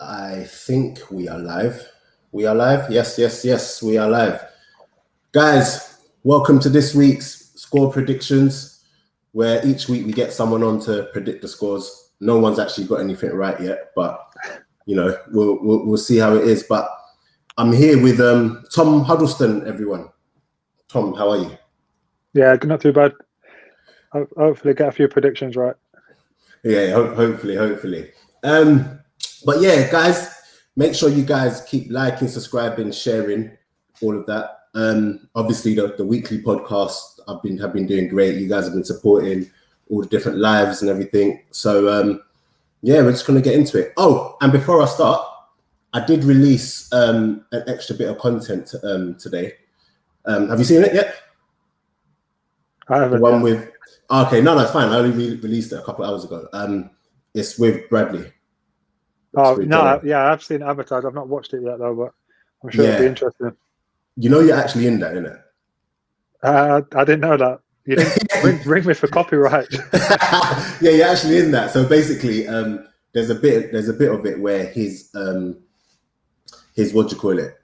I think we are live. We are live? Yes, we are live. Guys, welcome to this week's score predictions, where each week we get someone on to predict the scores. No one's actually got anything right yet, but you know, we'll see how it is. But I'm here with Tom Huddlestone, everyone. Tom, how are you? Yeah, not too bad. Hopefully get a few predictions right. Yeah, hopefully. But yeah, guys, make sure you guys keep liking, subscribing, sharing, all of that. Obviously, the weekly podcast have been doing great. You guys have been supporting all the different lives and everything. So yeah, we're just gonna get into it. Oh, and before I start, I did release an extra bit of content today. Have you seen it yet? I haven't. The one with. Okay, no, that's fine. I only released it a couple of hours ago. It's with Bradley. Oh no, yeah, I've seen it advertised. I've not watched it yet though, but I'm sure it'll be interesting. You know, you're actually in that, innit? I didn't know that. You didn't ring me for copyright. Yeah, you're actually in that. So basically, there's a bit of it where his what do you call it?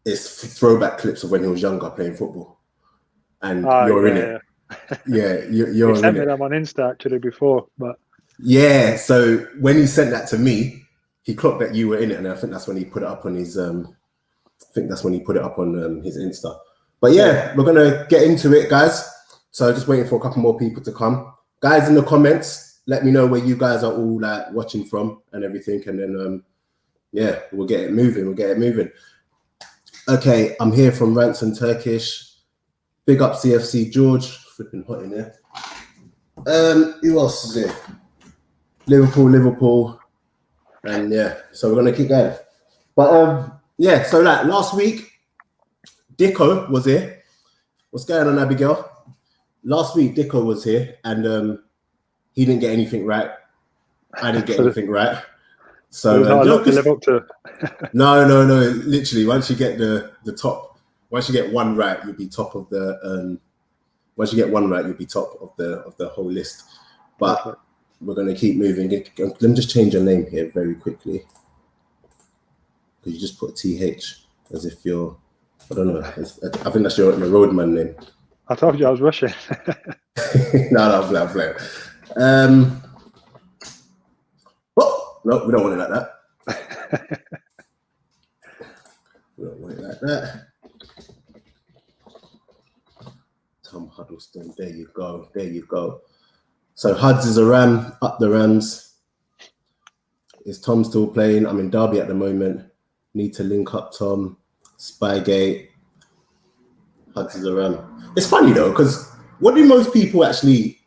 It's throwback clips of when he was younger playing football, and you're in it. Yeah, you're. You sent me them on Insta actually before, but yeah. So when he sent that to me, he clocked that you were in it, and I think that's when he put it up on his. His Insta. But yeah, we're gonna get into it, guys. So just waiting for a couple more people to come. Guys, in the comments, let me know where you guys are all like watching from and everything, and then yeah, we'll get it moving. Okay, I'm here from Ransom Turkish. Big up CFC George. Flipping hot in there. Who else is here? Liverpool. And yeah, so we're gonna keep going. But yeah, so like last week, Dicko was here. What's going on, Abigail? Last week, Dicko was here, and he didn't get anything right. I didn't get anything right. So not a lot to live up to. No. Literally, once you get the top, once you get one right, you'll be top of the. Once you get one right, you'll be top of the whole list. But we're gonna keep moving. Let me just change your name here very quickly. Because you just put TH as if you're. I don't know. I think that's your roadman name. I told you I was rushing. No, I'm playing. No, we don't want it like that. We don't want it like that. Tom Huddlestone. There you go. So Huds is a Ram. Up the Rams. Is Tom still playing? I'm in Derby at the moment. Need to link up Tom. Spygate. Huds is a Ram. It's funny though, because what do most people actually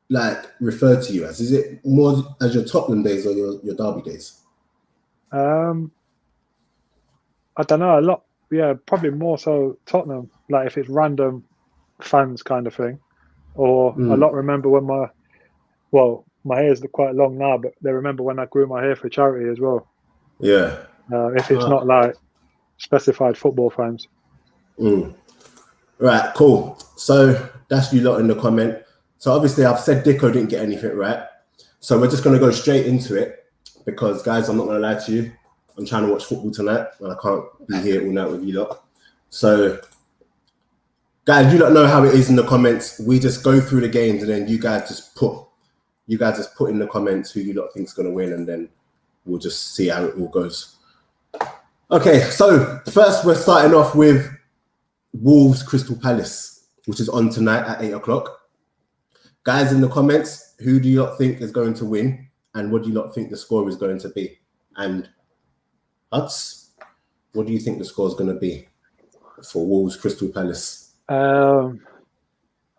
like refer to you as? Is it more as your Tottenham days or your Derby days? I don't know. A lot, yeah, probably more so Tottenham. Like if it's random fans kind of thing, or a lot remember when my hair's quite long now, but they remember when I grew my hair for charity as well. Yeah. If it's not like specified football fans. Right, cool. So that's you lot in the comment. So obviously I've said Dicko didn't get anything right. So we're just going to go straight into it because, guys, I'm not going to lie to you. I'm trying to watch football tonight and I can't be here all night with you lot. So, guys, you lot know how it is in the comments. We just go through the games and then you guys just put in the comments who you lot think is going to win and then we'll just see how it all goes. Okay, so first we're starting off with Wolves Crystal Palace, which is on tonight at 8 o'clock. Guys, in the comments, who do you lot think is going to win? And what do you lot think the score is going to be? And Huts, what do you think the score is going to be for Wolves Crystal Palace? I'm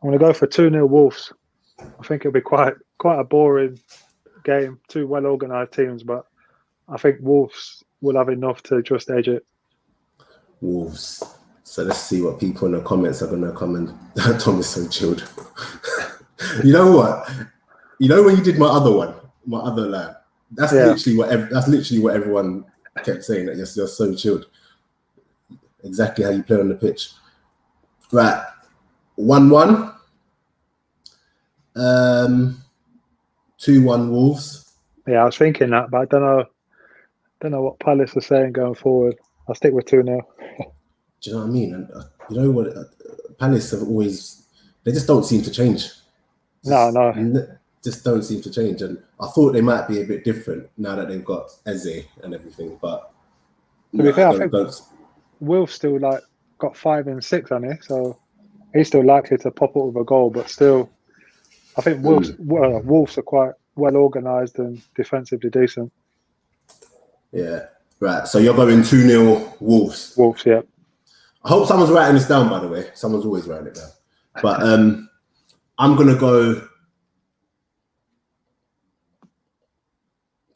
going to go for 2-0 Wolves. I think it'll be quite a boring game. Two well-organised teams, but I think Wolves will have enough to just edge it. Wolves. So let's see what people in the comments are going to comment. Tom is so chilled. You know what? You know when you did my other live? That's literally what everyone kept saying, that you're so chilled. Exactly how you play on the pitch. Right. 1-1. 2-1 Wolves. Yeah, I was thinking that, but I don't know. Don't know what Palace are saying going forward. I'll stick with 2-0. Do you know what I mean? And you know what? Palace have always, they just don't seem to change. Just don't seem to change. And I thought they might be a bit different now that they've got Eze and everything. But to be fair, I think Will's still like got 5 and 6, hasn't he? So he's still likely to pop up with a goal. But still, I think Wolves are quite well organised and defensively decent. Yeah. Right. So you're going 2-0 Wolves. Wolves, yeah. I hope someone's writing this down, by the way. Someone's always writing it down. But I'm going to go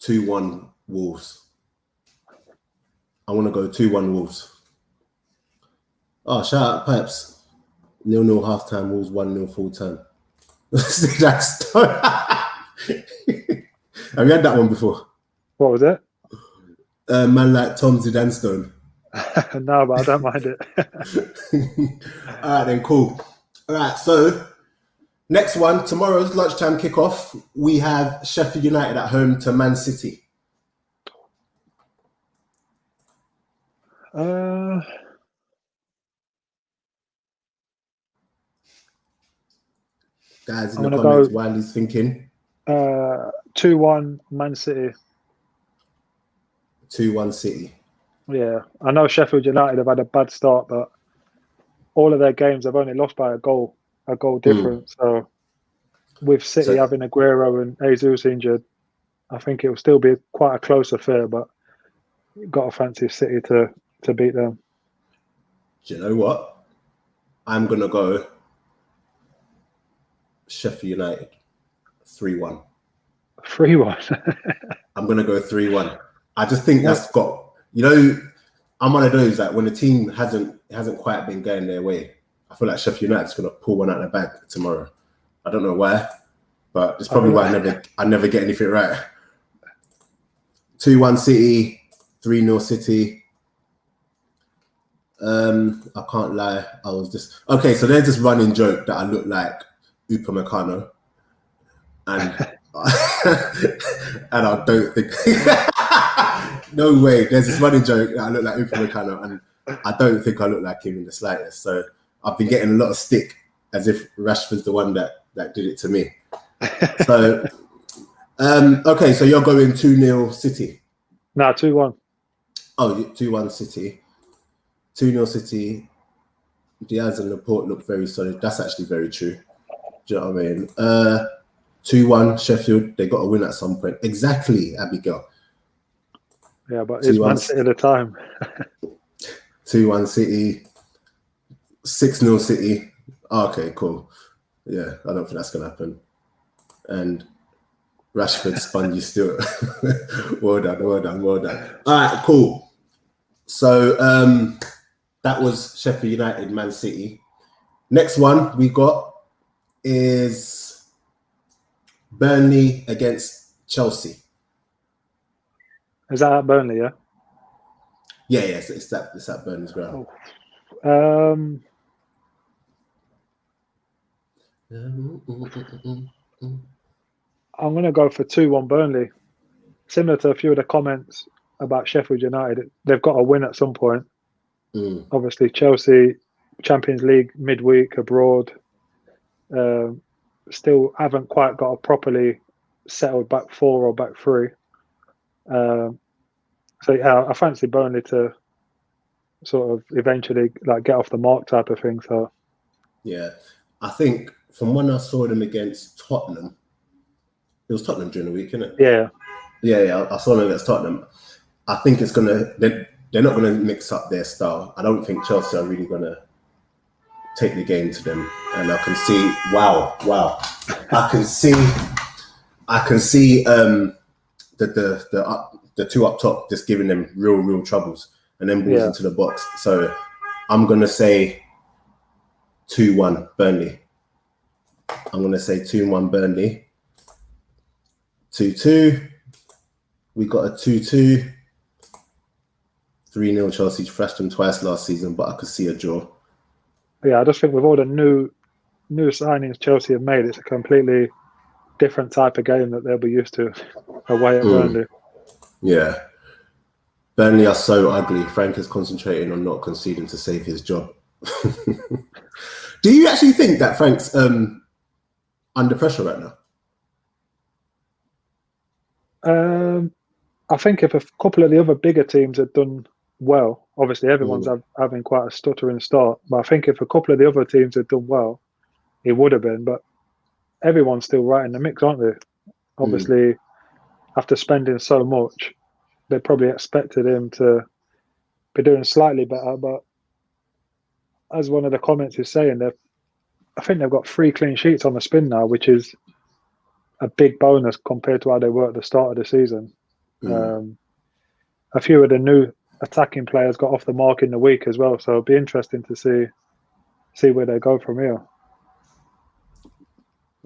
2-1 Wolves. I want to go 2-1 Wolves. Oh, shout out Peps. 0-0 half-time, Wolves 1-0 full-time. That's have you had that one before? What was it? Man like Tom Huddlestone. No, but I don't mind it. All right, then, cool. All right, so next one, tomorrow's lunchtime kickoff. We have Sheffield United at home to Man City. Guys in the comments, while he's thinking. 2-1 Man City. 2-1 City. Yeah, I know Sheffield United have had a bad start, but all of their games have only lost by a goal difference. So with City having Aguero and Jesus injured, I think it will still be quite a close affair, but you've got to fancy City to beat them. Do you know what? I'm going to go Sheffield United 3-1. 3-1? I'm going to go 3-1. I just think that's got, you know, I'm one of those that when the team hasn't quite been going their way, I feel like Sheffield United's going to pull one out of the bag tomorrow. I don't know why, but it's probably why I never get anything right. 2-1 City, 3-0 City. I can't lie. I was just okay. So there's this running joke that I look like Upamecano, and and I don't think no way. There's this running joke that I look like Upamecano, and I don't think I look like him in the slightest. So I've been getting a lot of stick as if Rashford's the one that did it to me. So okay, so you're going 2-0 City. No, 2-1. Oh, 2-1 City. 2-0 City. Diaz and Laporte look very solid. That's actually very true. Do you know what I mean? 2-1 Sheffield. They got to win at some point. Exactly, Abigail. Yeah, but it's Man City at a time. 2-1 City. 6-0 City. Oh, okay, cool. Yeah, I don't think that's going to happen. And Rashford spun you still. Well done. All right, cool. So that was Sheffield United, Man City. Next one we got is Burnley against Chelsea. Is that at Burnley, yeah? Yeah, it's at Burnley's ground. I'm going to go for 2-1 Burnley. Similar to a few of the comments about Sheffield United, they've got to win at some point. Obviously, Chelsea, Champions League midweek abroad, still haven't quite got a properly settled back four or back three. So yeah, I fancy Burnley to sort of eventually like get off the mark type of thing. So yeah, I think from when I saw them against Tottenham, it was Tottenham during the week, isn't it? Yeah. I saw them against Tottenham. I think it's they're not gonna mix up their style. I don't think Chelsea are really gonna take the game to them. And I can see, wow. I can see the two up top just giving them real troubles and then balls into the box. So I'm gonna say 2-1 Burnley. I'm gonna say 2-1 Burnley. 2-2. We got a 2-2. 3-0 Chelsea. Thrashed them twice last season, but I could see a draw. Yeah, I just think with all the new signings Chelsea have made, it's a completely different type of game that they'll be used to away at Burnley. Yeah. Burnley are so ugly. Frank is concentrating on not conceding to save his job. Do you actually think that Frank's under pressure right now? I think if a couple of the other bigger teams had done well, obviously everyone's having quite a stuttering start, but I think if a couple of the other teams had done well, it would have been. But everyone's still right in the mix, aren't they? Obviously, after spending so much, they probably expected him to be doing slightly better. But as one of the comments is saying, I think they've got 3 clean sheets on the spin now, which is a big bonus compared to how they were at the start of the season. A few of the new attacking players got off the mark in the week as well, so it'll be interesting to see where they go from here.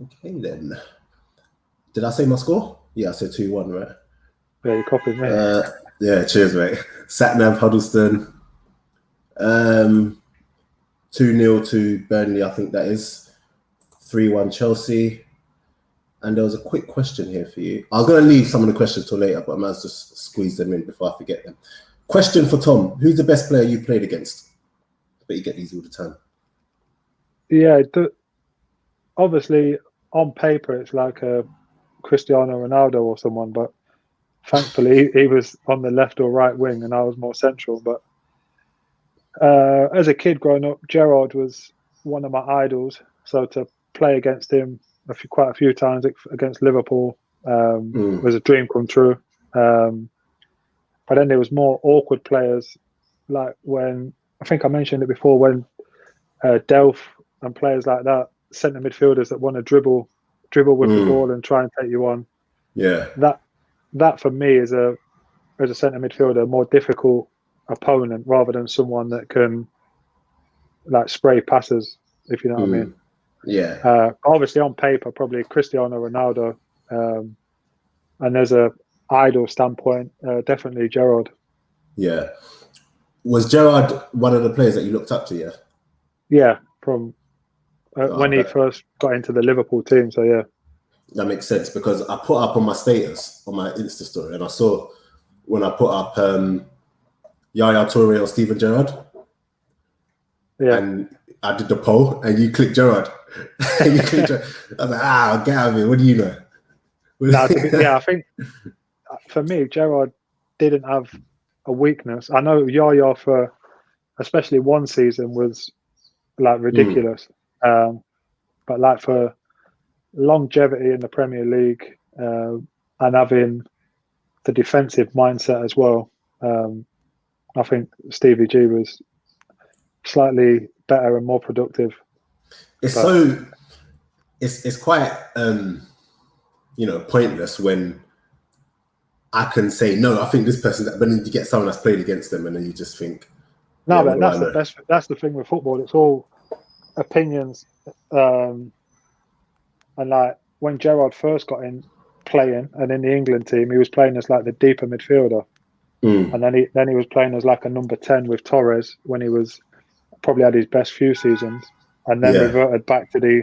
Okay, then. Did I say my score? Yeah, I said 2-1, right? Yeah, you copied me. Yeah, cheers, mate. Satnav Huddlestone. 2-0 to Burnley, I think that is. 3-1 Chelsea. And there was a quick question here for you. I was going to leave some of the questions till later, but I might as well just squeeze them in before I forget them. Question for Tom. Who's the best player you played against? But you get these all the time. Yeah, obviously, on paper, it's like a Cristiano Ronaldo or someone, but thankfully, he was on the left or right wing and I was more central. But as a kid growing up, Gerrard was one of my idols. So to play against him quite a few times against Liverpool was a dream come true. But then there was more awkward players, like when, I think I mentioned it before, when Delph and players like that, centre midfielders that want to dribble with the ball and try and take you on. Yeah. That for me is as a centre midfielder, a more difficult opponent rather than someone that can like spray passes, if you know what I mean. Yeah. Obviously on paper, probably Cristiano Ronaldo. And there's a idol standpoint, definitely Gerrard. Yeah. Was Gerrard one of the players that you looked up to, yeah? Yeah, from when he first got into the Liverpool team, so yeah. That makes sense because I put up on my status, on my Insta story, and I saw when I put up Yaya Toure or Steven Gerrard. Yeah. And I did the poll and you clicked Gerrard. I was like, get out of here. What do you know? I think for me, Gerrard didn't have a weakness. I know Yaya for especially one season was like ridiculous. But like for longevity in the Premier League and having the defensive mindset as well, I think Stevie G was slightly better and more productive. It's quite pointless when I can say no. I think this person, but then you get someone that's played against them, and then you just think. No, but that's the best. That's the thing with football. It's all opinions. And like when Gerrard first got in playing, and in the England team, he was playing as like the deeper midfielder, and then he was playing as like a number 10 with Torres when he was probably had his best few seasons, and then reverted back to the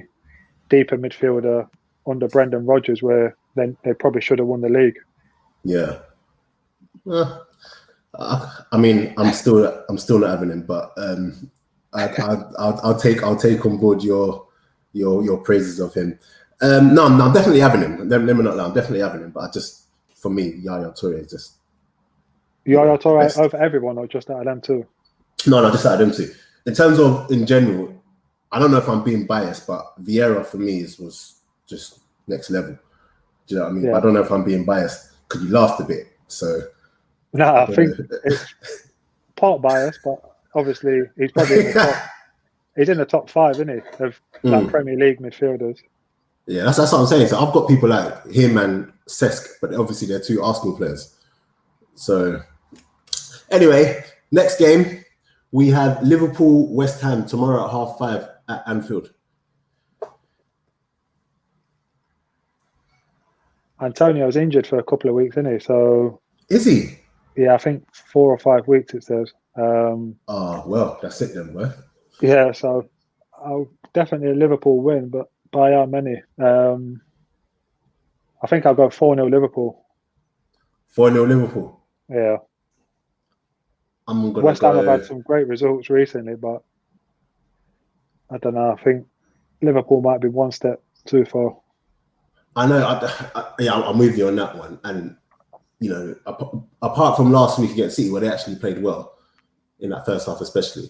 deeper midfielder under Brendan Rodgers, where then they probably should have won the league. Yeah. I mean, I'm still not having him, but I'll take on board your praises of him. No, I'm definitely having him. Let me not lie, I'm definitely having him. But for me, Yaya Toure is just Yaya Toure over everyone, or just out of them too? No, just out of them too. In terms of in general, I don't know if I'm being biased, but Vieira for me was just next level. Do you know what I mean? Yeah. I don't know if I'm being biased because you laughed a bit. So no, I think it's part bias, but obviously he's probably in the top. He's in the top 5, isn't he, of like Premier League midfielders? Yeah, that's what I'm saying. So I've got people like him and Cesc, but obviously they're 2 Arsenal players. So anyway, next game we have Liverpool West Ham tomorrow at 5:30 at Anfield. Antonio's injured for a couple of weeks, isn't he? So is he? Yeah, I think 4 or 5 weeks it says. Oh well, that's it then, bro. Yeah, so I'll definitely a Liverpool win, but by how many? I think I'll go 4-0 Liverpool. 4-0 Liverpool. Yeah. I'm gonna West Ham have had go. some great results recently, but I don't know. I think Liverpool might be one step too far. I know. Yeah, I'm with you on that one. And you know, apart from last week against City, where they actually played well in that first half, especially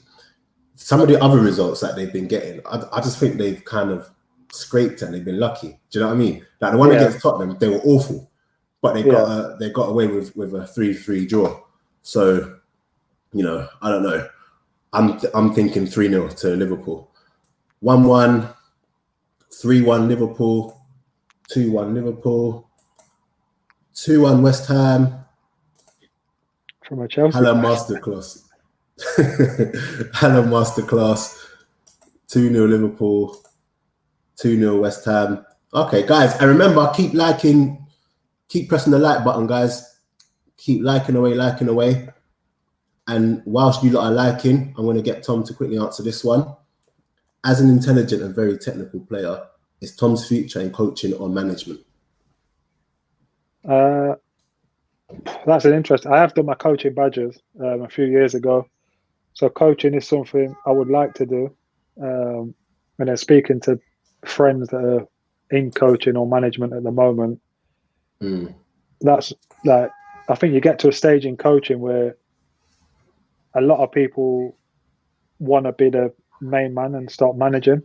some of the other results that they've been getting, I just think they've kind of scraped and they've been lucky. Do you know what I mean? Like the one against Tottenham, they were awful, but they got away with a 3-3 draw. So, you know, I don't know. I'm thinking 3-0 to Liverpool. 1-1, 3-1 Liverpool, 2-1 Liverpool, 2-1 West Ham. From a Chelsea. Hello masterclass. Hello masterclass. 2-0 Liverpool, 2-0 West Ham. Okay, guys, and remember, keep liking, keep pressing the like button, guys. Keep liking away. And whilst you lot are liking, I'm going to get Tom to quickly answer this one. As an intelligent and very technical player, is Tom's future in coaching or management? That's an interest. I have done my coaching badges a few years ago. So coaching is something I would like to do. And then speaking to friends that are in coaching or management at the moment, that's like, I think you get to a stage in coaching where a lot of people want to be the main man and start managing.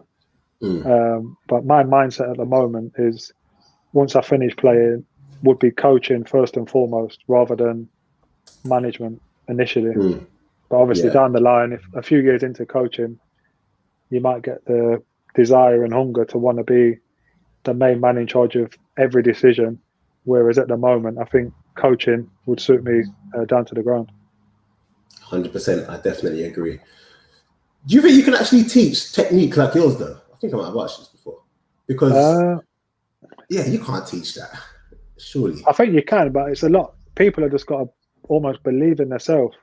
But my mindset at the moment is once I finish playing, would be coaching first and foremost rather than management initially. But obviously down the line, if a few years into coaching, you might get the desire and hunger to want to be the main man in charge of every decision. Whereas at the moment, I think coaching would suit me down to the ground. 100%. I definitely agree. Do you think you can actually teach technique like yours, though? I think I might have watched this before. Because, you can't teach that, surely. I think you can, but it's a lot. People have just got to almost believe in themselves.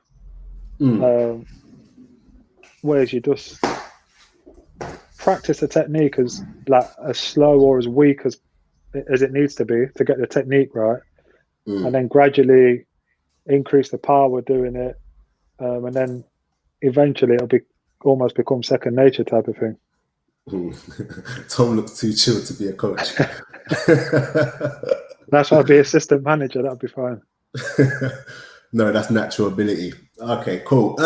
Whereas you just practice the technique as like as slow or as weak as it needs to be to get the technique right, and then gradually increase the power doing it, and then eventually it'll be almost become second nature type of thing. Tom looks too chill to be a coach. That's why I'd be assistant manager. That'd be fine. No, that's natural ability. Okay, cool.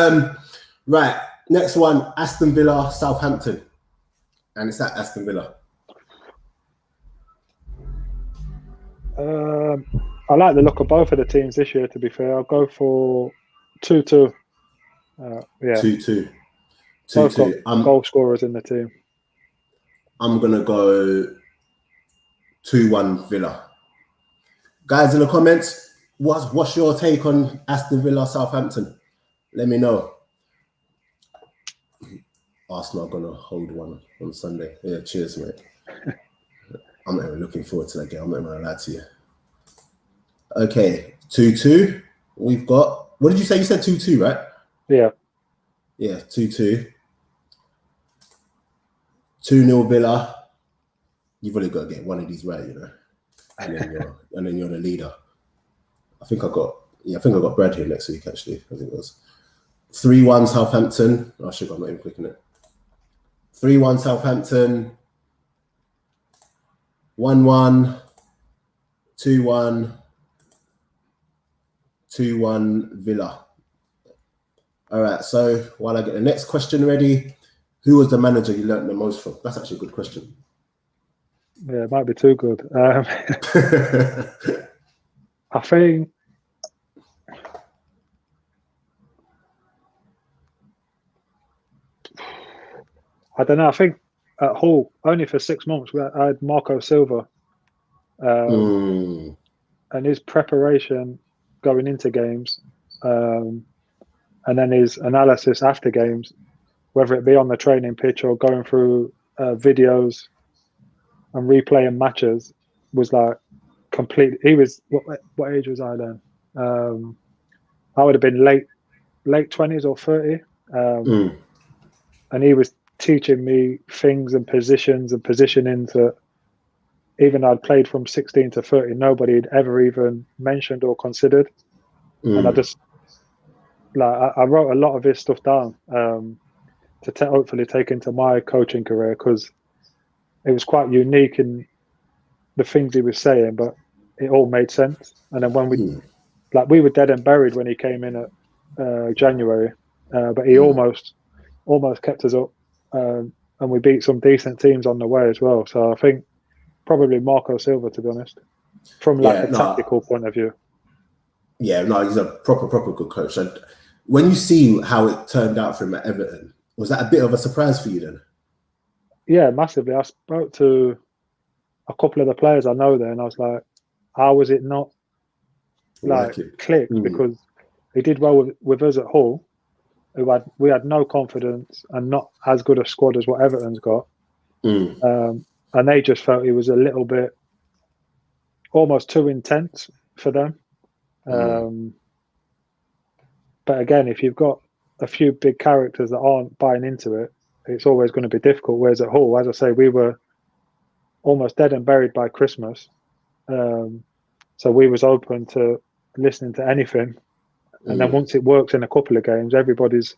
Right, next one, Aston Villa, Southampton. And it's at Aston Villa. I like the look of both of the teams this year, to be fair. I'll go for 2-2. 2-2. Both got goal scorers in the team. I'm going to go 2-1 Villa. Guys, in the comments, what's your take on Aston Villa, Southampton? Let me know. Arsenal are going to hold one on Sunday. Yeah, cheers, mate. I'm not even looking forward to that game. I'm not going to lie to you. Okay, 2-2. We've got... What did you say? You said 2-2, right? Yeah. Yeah, 2-2. 2-0 Villa. You've only got to get one of these right, you know. And then you're the leader. I think I got Brad here next week, actually. I think it was 3-1 Southampton. Oh shit, I'm not even clicking it. 3-1 Southampton. 1-1. 2-1. 2-1 Villa. All right, so while I get the next question ready, who was the manager you learned the most from? That's actually a good question. Yeah, it might be too good. I think I don't know. I think at Hull, only for 6 months, I had Marco Silva. And his preparation going into games, and then his analysis after games, whether it be on the training pitch or going through videos and replaying matches, was like complete. He was what age was I then? I would have been late 20s or 30, and he was teaching me things and positions and positioning that even I'd played from 16 to 30, nobody had ever even mentioned or considered. And like I wrote a lot of his stuff down to hopefully take into my coaching career, because it was quite unique in the things he was saying, but it all made sense. And then when we were dead and buried when he came in at January, but he almost kept us up, and we beat some decent teams on the way as well. So I think probably Marco Silva, to be honest, from like a tactical point of view. Yeah, no, he's a proper good coach. And when you see how it turned out for him at Everton, was that a bit of a surprise for you then? Yeah, massively. I spoke to a couple of the players I know there, and I was like, how was it not like clicked? Because he did well with us at Hull. We had no confidence and not as good a squad as what Everton's got. And they just felt he was a little bit almost too intense for them. But again, if you've got a few big characters that aren't buying into it, it's always going to be difficult. Whereas at Hull, as I say, we were almost dead and buried by Christmas. So we was open to listening to anything. And then once it works in a couple of games, everybody's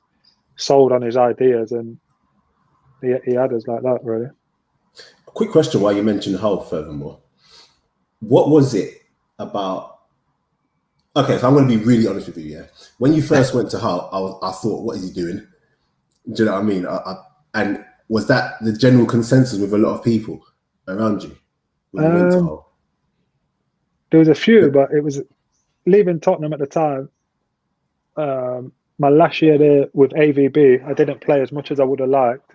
sold on his ideas, and he had us like that, really. A quick question while you mentioned Hull furthermore. What was it about... Okay, so I'm going to be really honest with you, yeah? When you first went to Hull, I thought, what is he doing? Do you know what I mean? And was that the general consensus with a lot of people around you when you went to Hull? There was a few, but it was leaving Tottenham at the time. My last year there with AVB, I didn't play as much as I would have liked.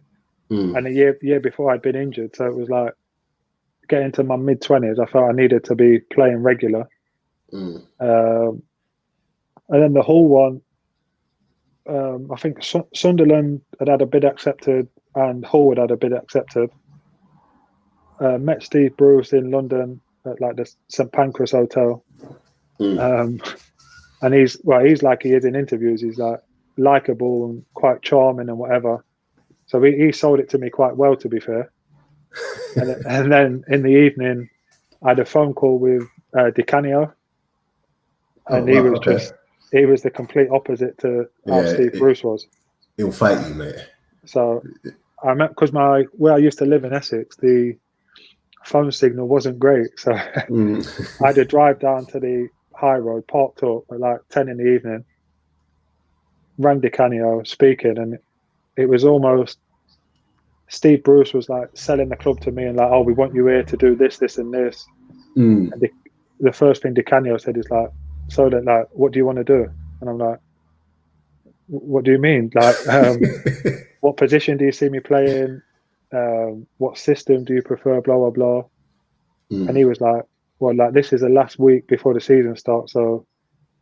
And the year before, I'd been injured. So it was like getting to my mid-20s, I felt I needed to be playing regular. And then the Hull one, I think Sunderland had a bid accepted and Hull had a bid accepted. Met Steve Bruce in London at like the St Pancras Hotel. And he's like he is in interviews. He's like likable and quite charming and whatever. So he sold it to me quite well, to be fair. And then in the evening, I had a phone call with Di Canio. And he was the complete opposite to how Steve Bruce was. He'll fight you, mate. So I met, because where I used to live in Essex, the phone signal wasn't great. So I had to drive down to the high road, parked up at like 10 in the evening, rang Di Canio speaking, and it was almost Steve Bruce was like selling the club to me and like, oh, we want you here to do this, this and this. And the first thing Di Canio said is like, so that like, what do you want to do? And I'm like, what do you mean? Like, what position do you see me playing? What system do you prefer? Blah, blah, blah. And he was like, well, like, this is the last week before the season starts. So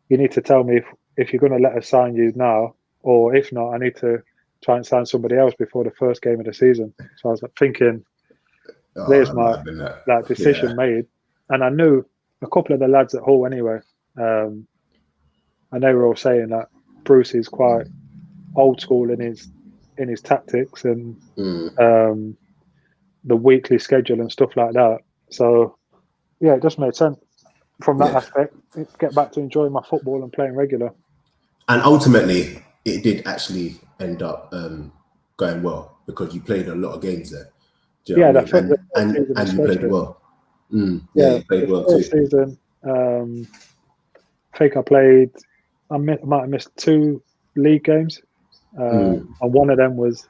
you need to tell me if you're going to let us sign you now, or if not, I need to try and sign somebody else before the first game of the season. So I was like thinking, there's my decision made. And I knew a couple of the lads at Hull anyway. And they were all saying that Bruce is quite old school in his tactics and the weekly schedule and stuff like that. So yeah, it just made sense from that aspect. Get back to enjoying my football and playing regular. And ultimately, it did actually end up going well because you played a lot of games there. Do you know what I mean? And you played well. You played well too. Season, I think I might have missed 2 league games. And one of them was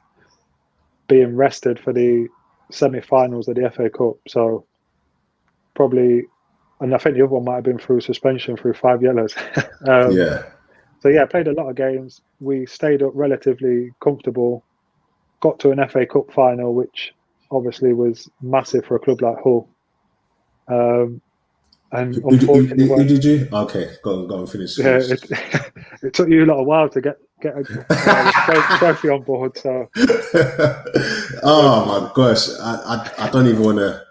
being rested for the semi-finals of the FA Cup. So probably, and I think the other one might have been through suspension through 5 yellows. So yeah, I played a lot of games. We stayed up relatively comfortable. Got to an FA Cup final, which obviously was massive for a club like Hull. And unfortunately, who did you? Okay, go and finish. Yeah, it took you a little while to get a trophy on board. So, oh my gosh, I don't even want to.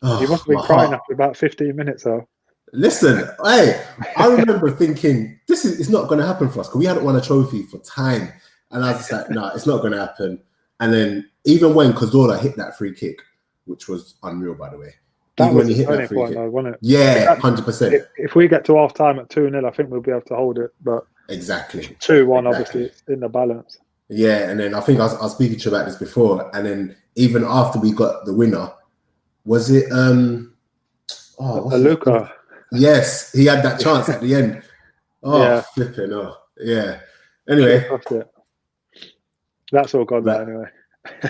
You must have been crying after about 15 minutes, though. Listen, hey, I remember thinking it's not going to happen for us because we hadn't won a trophy for time, and I was just like, no, it's not going to happen. And then even when Cazorla hit that free kick, which was unreal, by the way. That was the turning point, though, wasn't it? Yeah, 100%. If we get to half time at 2-0, I think we'll be able to hold it. But Exactly. 2-1, obviously, it's in the balance. Yeah, and then I think I was speaking to you about this before, and then even after we got the winner, was it Luca? Yes, he had that chance at the end. Oh, Yeah. flipping! Oh, yeah. Should Anyway, have crossed it. That's all gone now, right. anyway.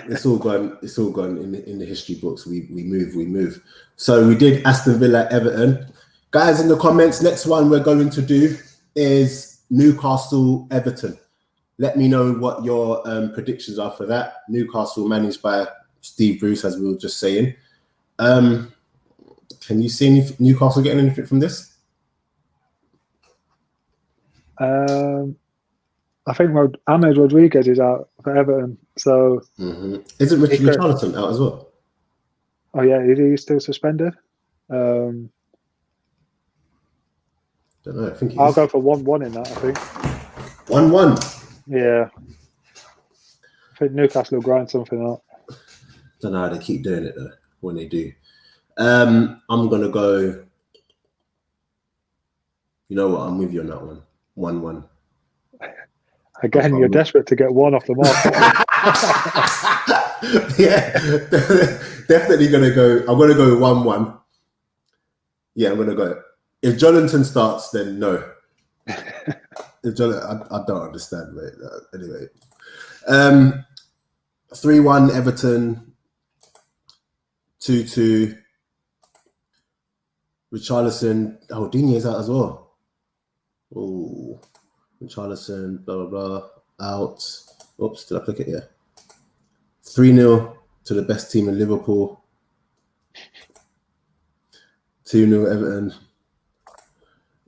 It's all gone. It's all gone in the history books. We move. So we did Aston Villa, Everton. Guys, in the comments, next one we're going to do is Newcastle, Everton. Let me know what your predictions are for that. Newcastle managed by Steve Bruce, as we were just saying. Can you see Newcastle getting anything from this? I think Ahmed Rodriguez is out for Everton. So Isn't Richarlison out as well? Oh yeah, is he still suspended? Don't know. I think I'll go for 1-1 in that. I think 1-1. Yeah, I think Newcastle will grind something out. Don't know how they keep doing it though. When they do, I'm gonna go. You know what? I'm with you on that one. 1-1. Again, you're desperate to get one off the mark. Yeah, definitely gonna go. I'm gonna go 1-1. Yeah, I'm gonna go. If Jonathan starts, then no. If Jonathan, I don't understand, mate. Anyway, 3-1 Everton. 2-2. Richarlison. Oh, Digne's out as well. Oh, Richarlison. Blah blah blah. Out. Oops, did I click it? Yeah. 3-0 to the best team in Liverpool. 2-0 Everton.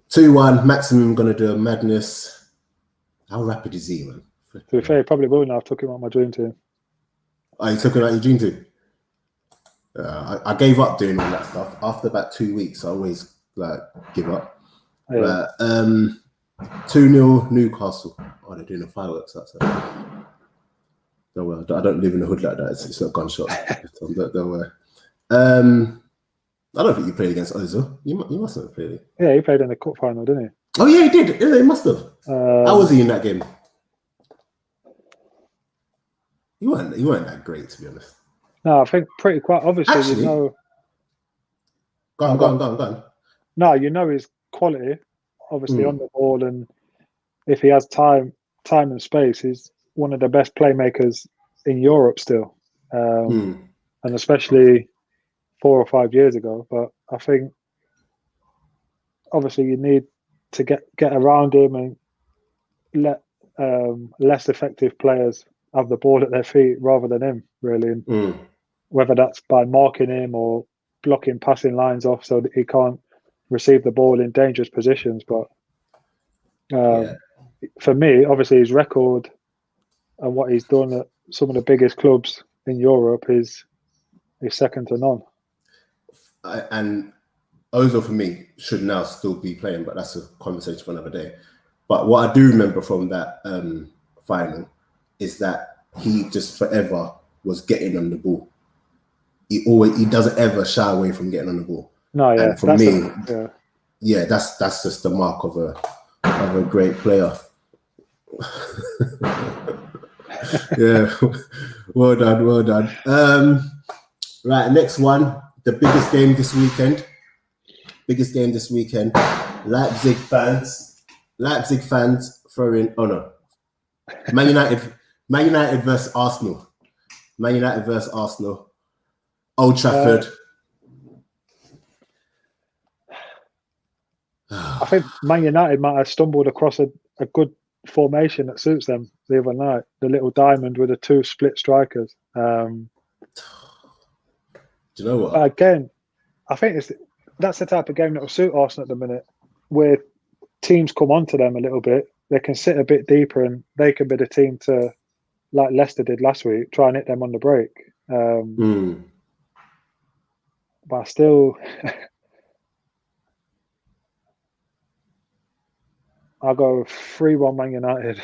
2-1. Maximum gonna do a madness. How rapid is he, man? To be fair, he probably will now. I've took him out my dream team. Oh, you took him out your dream team? I gave up doing all that stuff. After about 2 weeks, I always give up. Yeah. 2-0 Newcastle. Oh, they're doing the fireworks outside. Don't worry, I don't live in the hood like that. It's not gunshots. Don't worry. I don't think you played against Ozil. You must have played. Yeah, he played in the cup final, didn't he? Oh yeah, he did. Yeah, he must have. How was he in that game? You weren't that great, to be honest. No, I think pretty quite obviously. Actually, Go on. No, you know his quality, obviously on the ball, and if he has time and space, he's one of the best playmakers in Europe still, and especially 4 or 5 years ago. But I think obviously you need to get around him and let less effective players have the ball at their feet rather than him, really. And whether that's by marking him or blocking passing lines off so that he can't receive the ball in dangerous positions. But for me, obviously his record and what he's done at some of the biggest clubs in Europe is second to none. And Ozil, for me, should now still be playing, but that's a conversation for another day. But what I do remember from that final is that he just forever was getting on the ball. He doesn't ever shy away from getting on the ball. No, yeah. And for me, that's just the mark of a great player. Yeah, well done. Right, next one, the biggest game this weekend. Leipzig fans throwing. Oh no, Man United versus Arsenal. Old Trafford. I think Man United might have stumbled across a good formation that suits them the other night. The little diamond with the 2 split strikers. Do you know what? But again, I think that's the type of game that will suit Arsenal at the minute, where teams come onto them a little bit. They can sit a bit deeper and they can be the team to, like Leicester did last week, try and hit them on the break. But still, I'll go 3-1 Man United.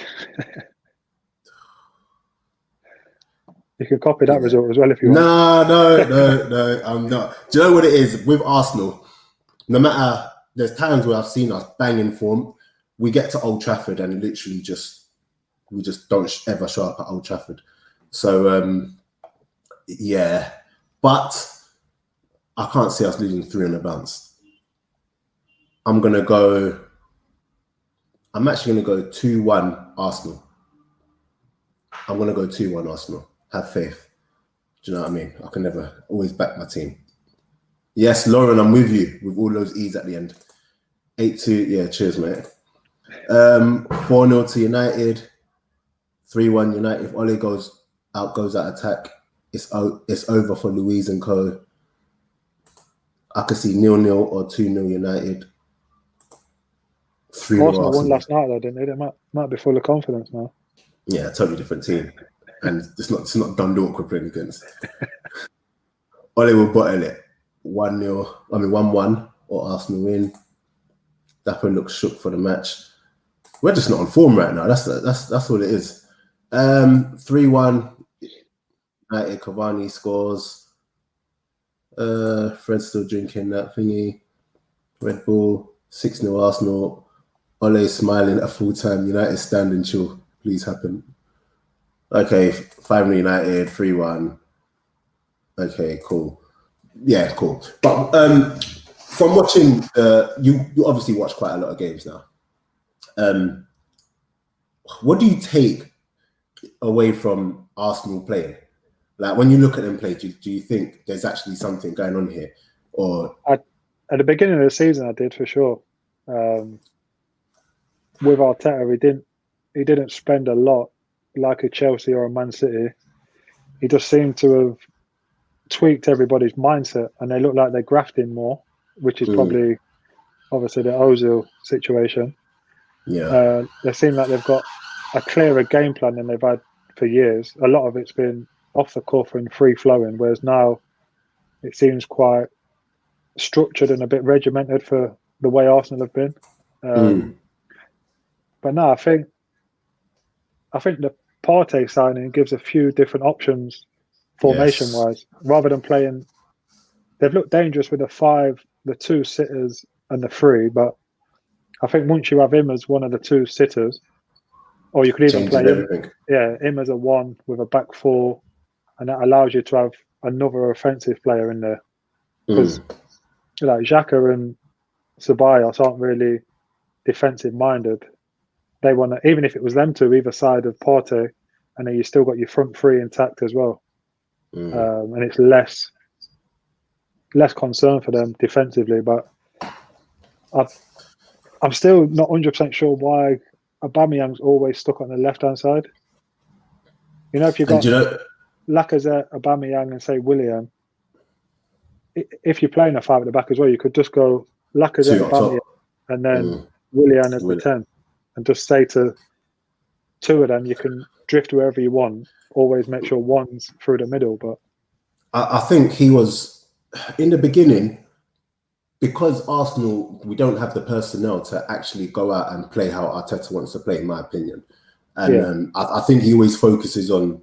You can copy that result as well if you want. No, I'm not. Do you know what it is with Arsenal? No matter, there's times where I've seen us banging form, we get to Old Trafford and literally we just don't ever show up at Old Trafford. So yeah, but I can't see us losing 3 on the bounce. I'm actually going to go 2-1 Arsenal. I'm going to go 2-1 Arsenal. Have faith. Do you know what I mean? I can never always back my team. Yes, Lauren, I'm with you with all those E's at the end. 8-2. Yeah, cheers, mate. 4-0 to United. 3-1 United. If Ole goes out attack, it's over for Louise and co. I could see 0-0 or 2-0 United. 3-0 Arsenal won last night, though, didn't they? They might be full of confidence now. Yeah, totally different team, and it's not Dundalk we're playing against. Ole will bottle it 1-0. 1-1 or Arsenal win. Dapper looks shook for the match. We're just not on form right now. That's all it is. 3-1. United. Cavani scores. Fred's still drinking that thingy. Red Bull. 6-0 Arsenal. Ole smiling at full time. United standing chill. Please happen. Okay, 5-0 United. 3-1. Okay, cool. Yeah, cool. But from watching, you obviously watch quite a lot of games now. What do you take away from Arsenal playing? Like when you look at them play, do you think there's actually something going on here? Or at the beginning of the season, I did for sure. With Arteta, he didn't spend a lot like a Chelsea or a Man City. He just seemed to have tweaked everybody's mindset, and they look like they're grafting more, which is probably obviously the Ozil situation. Yeah, they seem like they've got a clearer game plan than they've had for years. A lot of it's been off the cuff and free flowing, whereas now it seems quite structured and a bit regimented for the way Arsenal have been. But no, I think the Partey signing gives a few different options formation wise, rather than playing. They've looked dangerous with the 5, the 2 sitters and the 3, but I think once you have him as one of the 2 sitters, or you could even play him as a 1 with a back 4, and that allows you to have another offensive player in there. Because like Xhaka and Ceballos aren't really defensive minded. They want to, even if it was them 2 either side of Partey, and then you still got your front 3 intact as well. And it's less concern for them defensively. But I'm still not 100% sure why Aubameyang's always stuck on the left-hand side. You know, if you've got Lacazette, Aubameyang, and say Willian, if you're playing a 5 at the back as well, you could just go Lacazette, Aubameyang, and then Willian as the 10, and just say to 2 of them, you can drift wherever you want. Always make sure 1's through the middle. But I think he was in the beginning, because Arsenal, we don't have the personnel to actually go out and play how Arteta wants to play, in my opinion. And I think he always focuses on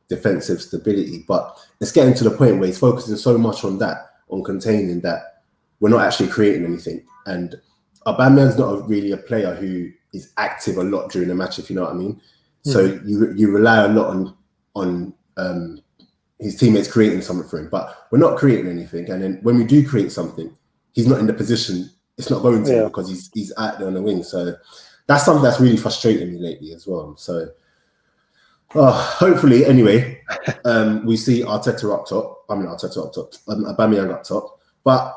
defensive stability, but it's getting to the point where he's focusing so much on that, on containing, that we're not actually creating anything. And Aubameyang's not really a player who is active a lot during the match, if you know what I mean. So you rely a lot on his teammates creating something for him, but we're not creating anything. And then when we do create something, he's not in the position. It's not going to because he's out there on the wing. So that's something that's really frustrating me lately as well. So hopefully, anyway, we see Arteta up top. Aubameyang up top. But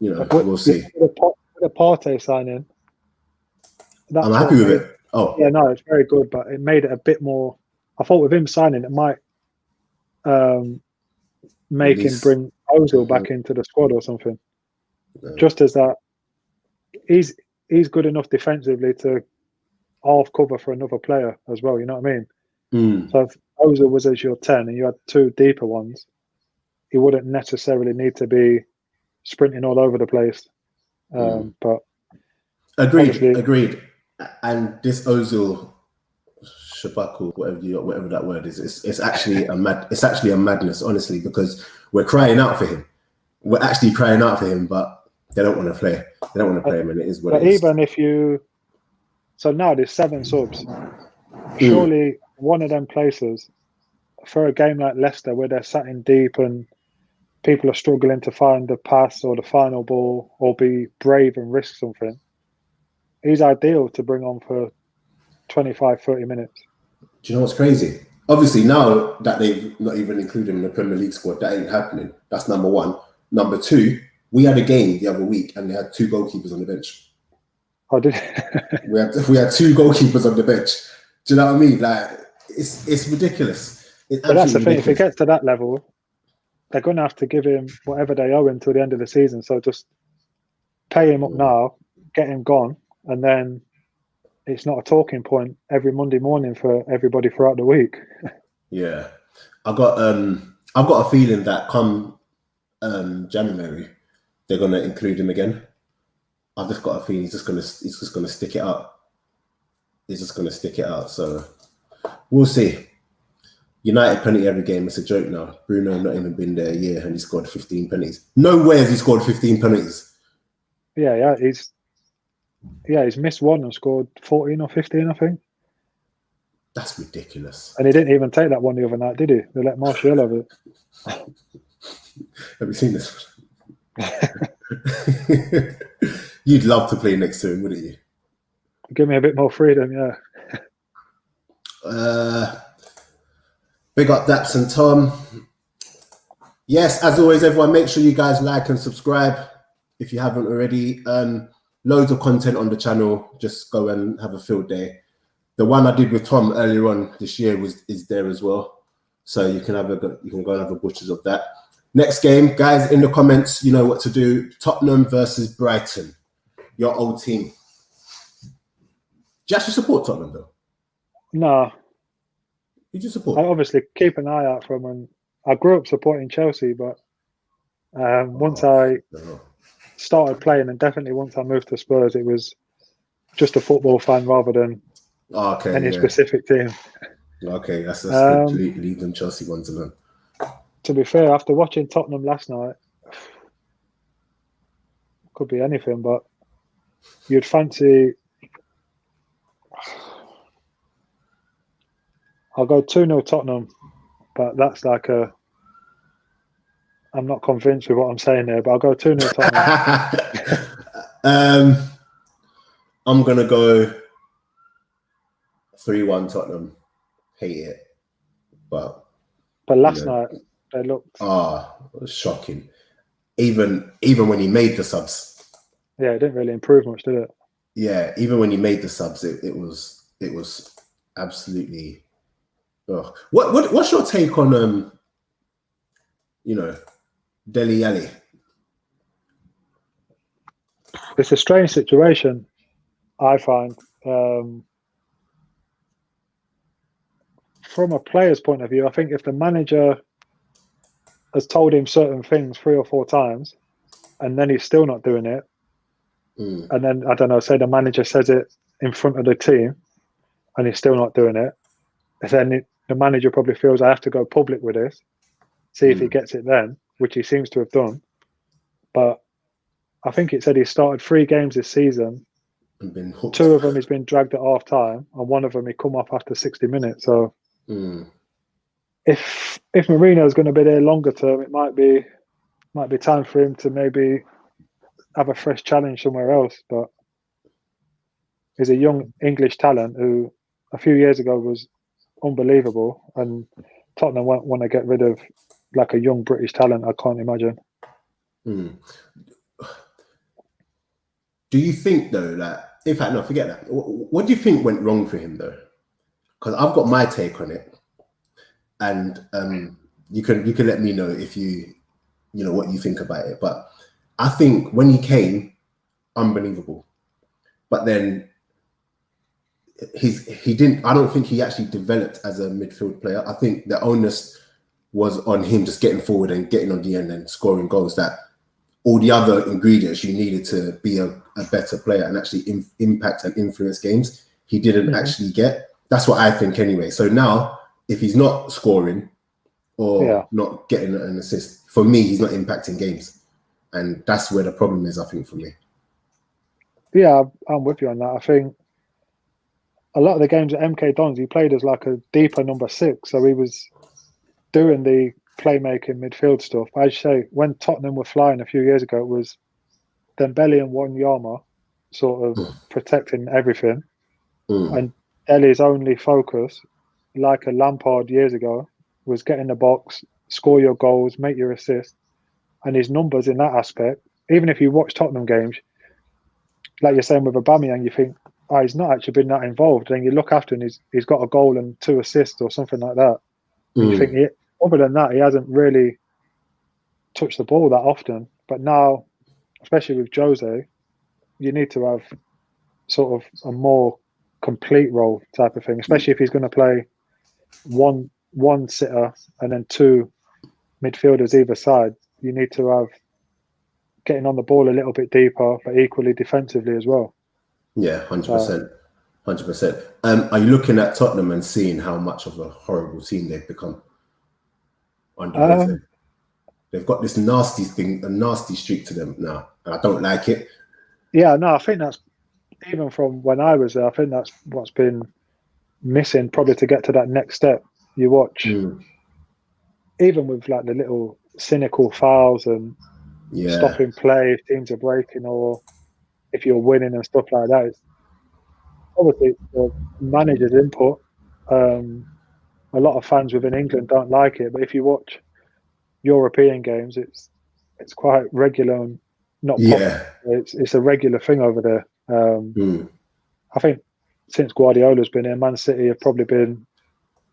we'll see. The Partey signing, I'm happy with it. Oh, yeah, no, it's very good, but it made it a bit more. I thought with him signing, it might make him bring Ozil back into the squad or something. No. Just as that, he's good enough defensively to half cover for another player as well. You know what I mean? So if Ozil was as your 10 and you had 2 deeper ones, he wouldn't necessarily need to be sprinting all over the place. But agreed. And this Ozil shabaku, whatever that word is, it's actually a madness, honestly, because we're crying out for him. We're actually crying out for him, but they don't want to play. They don't want to play him, and it is what it is. Even if you So now there's 7 subs. Surely one of them places for a game like Leicester where they're sat in deep and people are struggling to find the pass or the final ball or be brave and risk something, he's ideal to bring on for 25, 30 minutes. Do you know what's crazy? Obviously, now that they've not even included him in the Premier League squad, that ain't happening. That's number one. Number two, we had a game the other week and they had 2 goalkeepers on the bench. Oh, did we had 2 goalkeepers on the bench. Do you know what I mean? Like, it's ridiculous. It's but that's the thing. ridiculous. If it gets to that level, they're going to have to give him whatever they owe him till the end of the season. So just pay him up now, get him gone, and then it's not a talking point every Monday morning for everybody throughout the week. Yeah, I've got a feeling that come January they're going to include him again. I've just got a feeling he's just going to stick it out. He's just going to stick it out. So we'll see. United penalty every game. It's a joke now. Bruno not even been there a year and he scored 15 penalties. Nowhere has he scored 15 penalties. Yeah, he's missed one and scored 14 or 15, I think. That's ridiculous. And he didn't even take that one the other night, did he? They let Martial have it. Have you seen this? You'd love to play next to him, wouldn't you? Give me a bit more freedom, yeah. Big up Daps and Tom. Yes, as always, everyone, make sure you guys like and subscribe if you haven't already. Loads of content on the channel. Just go and have a field day. The one I did with Tom earlier on this year is there as well. So you can go and have a butchers of that. Next game, guys, in the comments, you know what to do. Tottenham versus Brighton. Your old team. Do you actually support Tottenham, though? No. Who do you support? I obviously keep an eye out for them. And I grew up supporting Chelsea, but once I started playing, and definitely once I moved to Spurs, it was just a football fan rather than any specific team. Okay, that's good. Leave them Chelsea ones alone. To be fair, after watching Tottenham last night, could be anything, but you'd fancy. I'll go 2-0 Tottenham, but that's like I'm not convinced with what I'm saying there, but I'll go 2-0 Tottenham. I'm going to go 3-1 Tottenham. Hate it. But last night, they looked... it was shocking. Even when he made the subs. Yeah, it didn't really improve much, did it? Yeah, even when he made the subs, it was absolutely... Oh. What's your take on Dele Alli? It's a strange situation, I find. From a player's point of view, I think if the manager has told him certain things 3 or 4 times, and then he's still not doing it, and then I don't know, say the manager says it in front of the team, and he's still not doing it, then the manager probably feels I have to go public with this, see if he gets it then, which he seems to have done. But I think it said he started 3 games this season. And been hooked. 2 of them he's been dragged at half time, and 1 of them he come off after 60 minutes. So if Mourinho's going to be there longer term, it might be time for him to maybe have a fresh challenge somewhere else. But he's a young English talent who a few years ago was unbelievable, and Tottenham want to get rid of like a young British talent. I can't imagine. Do you think though that, in fact, no, forget that. What do you think went wrong for him though? Because I've got my take on it, and you can let me know if you know what you think about it. But I think when he came, unbelievable, but then he didn't. I don't think he actually developed as a midfield player. I think the onus was on him just getting forward and getting on the end and scoring goals. That all the other ingredients you needed to be a better player and actually impact and influence games, he didn't actually get. That's what I think anyway. So now, if he's not scoring or not getting an assist, for me, he's not impacting games, and that's where the problem is. I think for me. Yeah, I'm with you on that. I think a lot of the games at MK Dons, he played as like a deeper number 6, so he was doing the playmaking midfield stuff. As you say, when Tottenham were flying a few years ago, it was Dembele and Wanyama sort of protecting everything, and Ellie's only focus, like a Lampard years ago, was get in the box, score your goals, make your assists, and his numbers in that aspect. Even if you watch Tottenham games, like you're saying with Aubameyang, you think, oh, he's not actually been that involved. And you look after him, he's got a goal and 2 assists or something like that. And you think, other than that, he hasn't really touched the ball that often. But now, especially with Jose, you need to have sort of a more complete role type of thing, especially if he's going to play one sitter and then 2 midfielders either side. You need to have getting on the ball a little bit deeper, but equally defensively as well. Yeah, 100%. 100%. Are you looking at Tottenham and seeing how much of a horrible team they've become under Jose? They've got this nasty thing, a nasty streak to them now, and I don't like it. Yeah, no, I think that's, even from when I was there, I think that's what's been missing probably to get to that next step. You watch, even with like the little cynical fouls and stopping play if teams are breaking or if you're winning and stuff like that. It's obviously the manager's input. A lot of fans within England don't like it, but if you watch European games, it's quite regular and not popular. It's a regular thing over there. I think since Guardiola's been here, Man City have probably been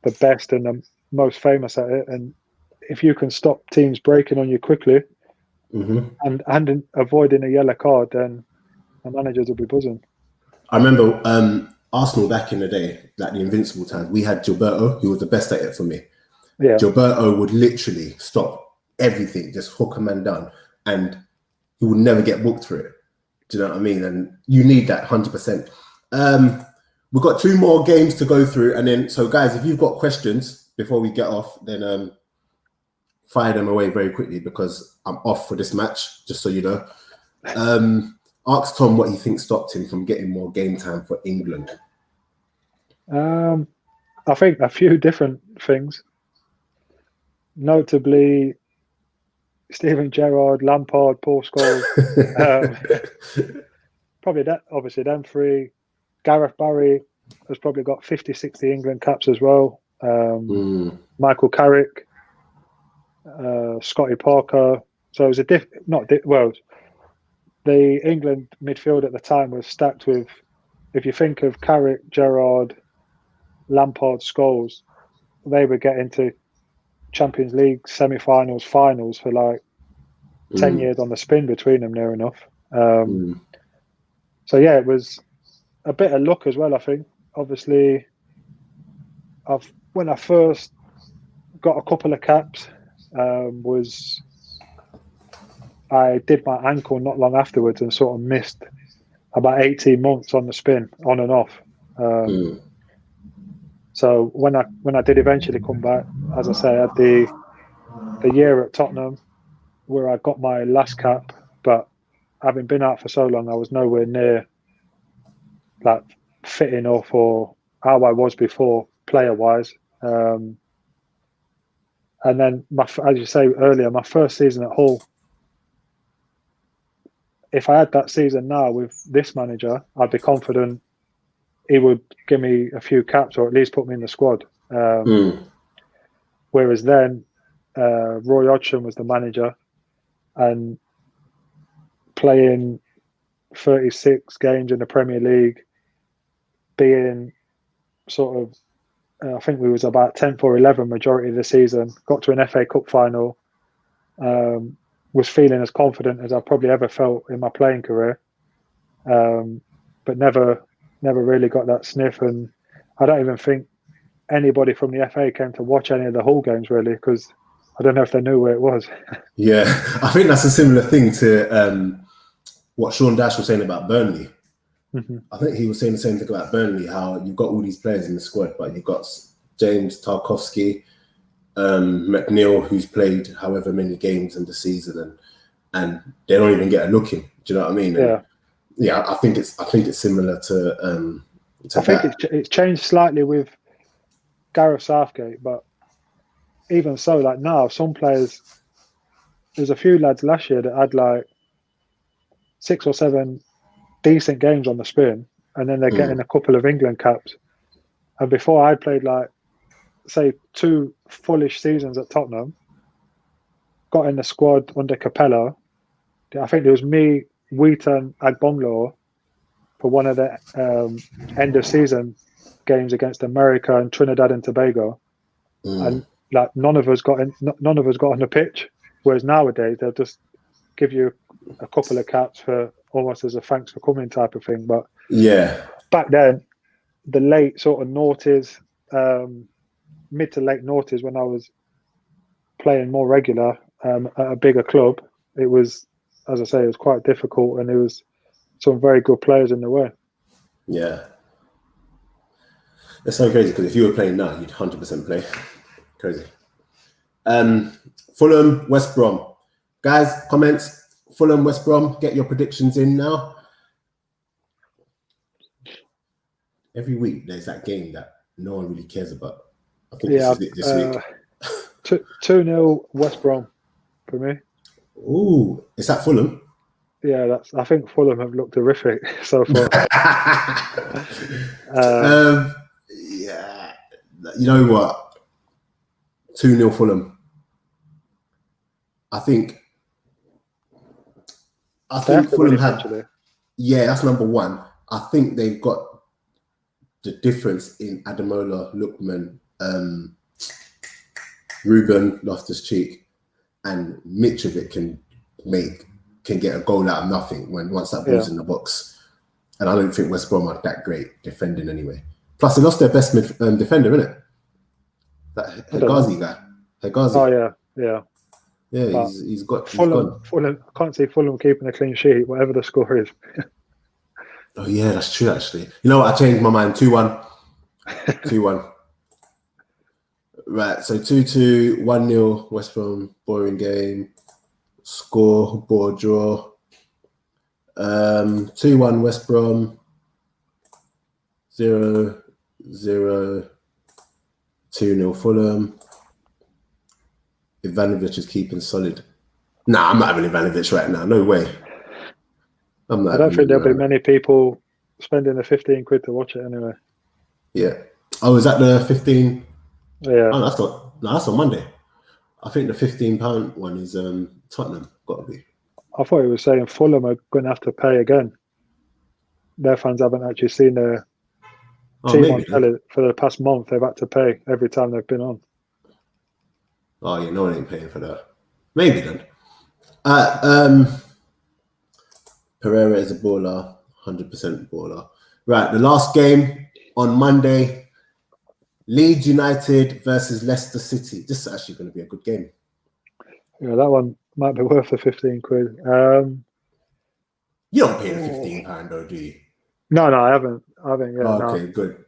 the best and the most famous at it. And if you can stop teams breaking on you quickly and avoiding a yellow card, then the managers will be buzzing. I remember Arsenal back in the day, like the invincible times, we had Gilberto, who was the best at it for me. Yeah. Gilberto would literally stop everything, just hook a man down, and he would never get booked for it. Do you know what I mean? And you need that 100%. We've got 2 more games to go through, and then, so guys, if you've got questions before we get off, then fire them away very quickly because I'm off for this match, just so you know. Ask Tom what he thinks stopped him from getting more game time for England. I think a few different things. Notably, Steven Gerrard, Lampard, Paul Scholes. Probably that. Obviously, them 3. Gareth Barry has probably got 50, 60 England caps as well. Michael Carrick, Scotty Parker. So it was the England midfield at the time was stacked with, if you think of Carrick, Gerrard, Lampard, Scholes, they would get into Champions League semi-finals, finals for like 10 years on the spin between them, near enough. So yeah, it was a bit of luck as well, I think. Obviously, when I first got a couple of caps, I did my ankle not long afterwards and sort of missed about 18 months on the spin, on and off. So when I did eventually come back, as I say, I had the year at Tottenham where I got my last cap, but having been out for so long, I was nowhere near like fit enough or how I was before player-wise. And then, as you say earlier, my first season at Hull, if I had that season now with this manager, I'd be confident he would give me a few caps or at least put me in the squad. Whereas then, Roy Hodgson was the manager, and playing 36 games in the Premier League, being sort of, I think we was about 10th or 11th majority of the season, got to an FA Cup final, was feeling as confident as I probably ever felt in my playing career, but never really got that sniff. And I don't even think anybody from the FA came to watch any of the Hull games really, because I don't know if they knew where it was. Yeah, I think that's a similar thing to what Sean Dash was saying about Burnley. I think he was saying the same thing about Burnley, how you've got all these players in the squad, but you've got James Tarkowski, McNeil, who's played however many games in the season, and they don't even get a look in. Do you know what I mean? Yeah. And yeah, I think it's similar to I think it's changed slightly with Gareth Southgate, but even so, like now, some players, there's a few lads last year that had like 6 or 7 decent games on the spin, and then they're getting a couple of England caps. And before I played like, say, 2 fullish seasons at Tottenham, got in the squad under Capello. I think it was me, Wheaton, Agbonlor for one of the end of season games against America and Trinidad and Tobago, and like none of us got on the pitch. Whereas nowadays they'll just give you a couple of caps for almost as a thanks for coming type of thing. But yeah, back then, the late sort of noughties, mid to late noughties, when I was playing more regular at a bigger club, it was, as I say, it was quite difficult, and there was some very good players in the way. Yeah. That's so crazy, because if you were playing now, you'd 100% play. Crazy. Fulham, West Brom. Guys, comments. Fulham, West Brom, get your predictions in now. Every week there's that game that no one really cares about. I think this is it this week. 2-0 West Brom for me. Ooh, is that Fulham? Yeah, I think Fulham have looked horrific so far. Yeah, you know what? 2-0 Fulham. I think Fulham have. Yeah, that's number one. I think they've got the difference in Ademola, Lookman, Ruben Loftus-Cheek, and Mitrovic can get a goal out of nothing once that ball's in the box. And I don't think West Brom are that great defending anyway. Plus, they lost their best defender, innit? That Hegazi guy. Hegazi. Oh yeah. Yeah, he's gone. Fulham, I can't see Fulham keeping a clean sheet, whatever the score is. Oh yeah, that's true actually. You know what? I changed my mind. 2-1. 2-1. Right, so 2-2, 1-0 West Brom, boring game. Score, board draw. 2-1 West Brom. 0-0. 2-0 Fulham. Ivanovic is keeping solid. Nah, I'm not having Ivanovic right now. No way. I don't think there'll be many people spending the 15 quid to watch it anyway. Yeah. Oh, is that the 15? Yeah. Oh, that's on Monday. I think the £15 one is Tottenham. Got to be. I thought he was saying Fulham are going to have to pay again. Their fans haven't actually seen their team on telly for the past month. They've had to pay every time they've been on. Oh yeah, no one ain't paying for that. Maybe then. Pereira is a baller, 100% baller. Right, the last game on Monday, Leeds United versus Leicester City. This is actually going to be a good game. Yeah, that one might be worth the 15 quid. You don't pay the £15 though, do you? No, I haven't. Yet, okay, good.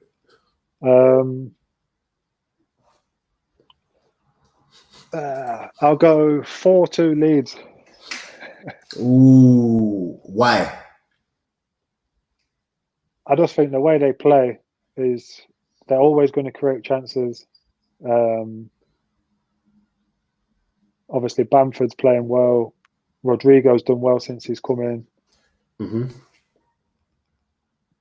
I'll go 4-2 Leeds. Ooh, why? I just think the way they play is they're always going to create chances. Obviously, Bamford's playing well. Rodrigo's done well since he's come in. Mm-hmm.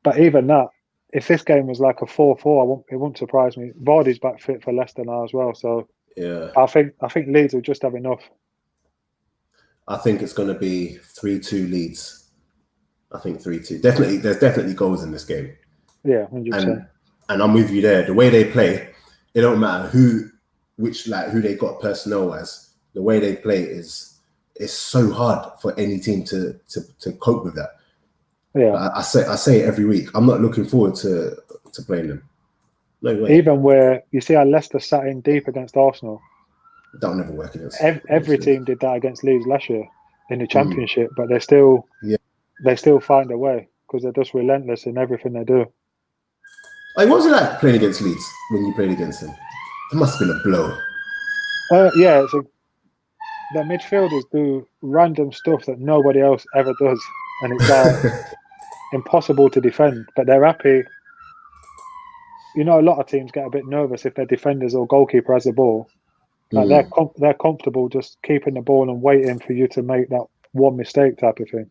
But even that, if this game was like a 4-4, it wouldn't surprise me. Vardy's back fit for Leicester now as well, so yeah, I think Leeds will just have enough. I think it's going to be 3-2 Leeds. I think 3-2. Definitely, there's definitely goals in this game. Yeah, 100%. And I'm with you there. The way they play, it don't matter who they got personnel wise. The way they play is so hard for any team to cope with that. Yeah, I say it every week. I'm not looking forward to playing them. No way. Even where you see how Leicester sat in deep against Arsenal. That'll never work against. Every team did that against Leeds last year in the Championship, but they still find a way because they're just relentless in everything they do. Like, what was it like playing against Leeds when you played against them? It must have been a blow. Yeah, the midfielders do random stuff that nobody else ever does, and it's impossible to defend. But they're happy you know, a lot of teams get a bit nervous if their defenders or goalkeeper has the ball. Like they're comfortable just keeping the ball and waiting for you to make that one mistake type of thing.